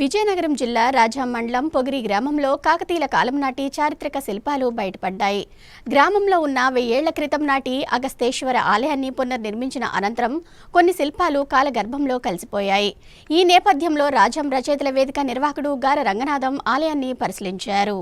విజయనగరం జిల్లా రాజాం మండలం పొగిరి గ్రామంలో కాకతీయుల కాలం నాటి చారిత్రక శిల్పాలు బయటపడ్డాయి. గ్రామంలో ఉన్న 1000 ఏళ్ల క్రితం నాటి అగస్తేశ్వర ఆలయాన్ని పునర్నిర్మించిన అనంతరం కొన్ని శిల్పాలు కాలగర్భంలో కలిసిపోయాయి. ఈ నేపథ్యంలో రాజాం రచయితల వేదిక నిర్వాహకుడు గార రంగనాథం ఆలయాన్ని పరిశీలించారు.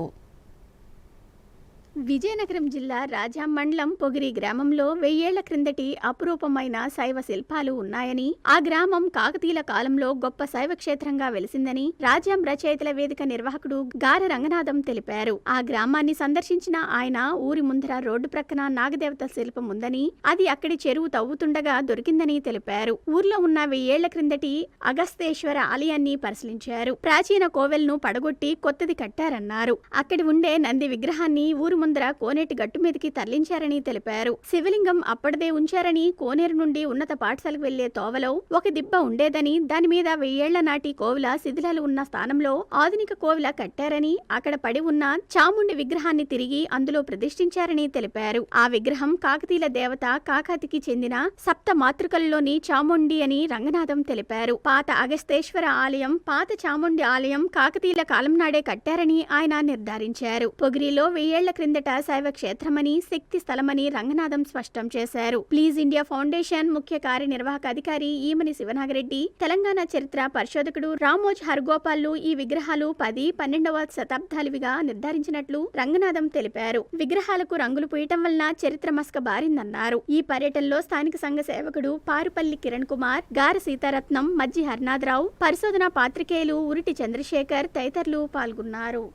విజయనగరం జిల్లా రాజాం మండలం పొగిరి గ్రామంలో 1000 ఏళ్ల క్రిందటి అపురూపమైన శైవ శిల్పాలు ఉన్నాయని, ఆ గ్రామం కాకతీయుల కాలంలో గొప్ప శైవ క్షేత్రంగా వెలిసిందని రాజాం రచయితల వేదిక నిర్వాహకుడు గార రంగనాథం తెలిపారు. ఆ గ్రామాన్ని సందర్శించిన ఆయన ఊరి ముందర రోడ్డు ప్రక్కన నాగదేవత శిల్పం ఉందని, అది అక్కడి చెరువు తవ్వుతుండగా దొరికిందని తెలిపారు. ఊర్లో ఉన్న 1000 ఏళ్ల క్రిందటి అగస్తేశ్వర ఆలయాన్ని పరిశీలించారు. ప్రాచీన కోవెల్ను పడగొట్టి కొత్తది కట్టారన్నారు. అక్కడి ఉండే నంది విగ్రహాన్ని ఊరు ముందర కోనేటి గట్టు మీదకి తరలించారని తెలిపారు. శివలింగం అప్పటిదే ఉంచారని, కోనేరు నుండి ఉన్నత పాఠశాలకు వెళ్లే తోవలో ఒక దిబ్బ ఉండేదని, దాని మీద 1000 ఏళ్ల నాటి కోవిల శిథిలాలు ఉన్న స్థానంలో ఆధునిక కోవిల కట్టారని, అక్కడ పడి ఉన్న చాముండి విగ్రహాన్ని తిరిగి అందులో ప్రతిష్ఠించారని తెలిపారు. ఆ విగ్రహం కాకతీయుల దేవత కాకాతికి చెందిన సప్త మాతృకల్లోని చాముండి అని రంగనాథం తెలిపారు. పాత అగస్తేశ్వర ఆలయం, పాత చాముండి ఆలయం కాకతీయుల కాలం నాడే కట్టారని ఆయన నిర్ధారించారు. పొగిరిలో 1000 ఏళ్ల క్రిందట శైవ క్షేత్రమని, శక్తి స్థలమని రంగనాథం స్పష్టం చేశారు. ప్లీజ్ ఇండియా ఫౌండేషన్ ముఖ్య కార్యనిర్వాహక అధికారి ఈమని శివనాగరెడ్డి, తెలంగాణ చరిత్ర పరిశోధకుడు రామోజ్ హర్గోపాల్లు ఈ విగ్రహాలు 10, 12వ శతాబ్దాలువిగా నిర్ధారించినట్లు రంగనాథం తెలిపారు. విగ్రహాలకు రంగులు పూయటం వలన చరిత్ర మస్క బారిందన్నారు. ఈ పర్యటనలో స్థానిక సంఘ సేవకుడు పారుపల్లి కిరణ్ కుమార్, గార సీతారత్నం, మజ్జి హర్నాథరావు, పరిశోధన పాత్రికేయులు ఉరిటి చంద్రశేఖర్ తదితరులు పాల్గొన్నారు.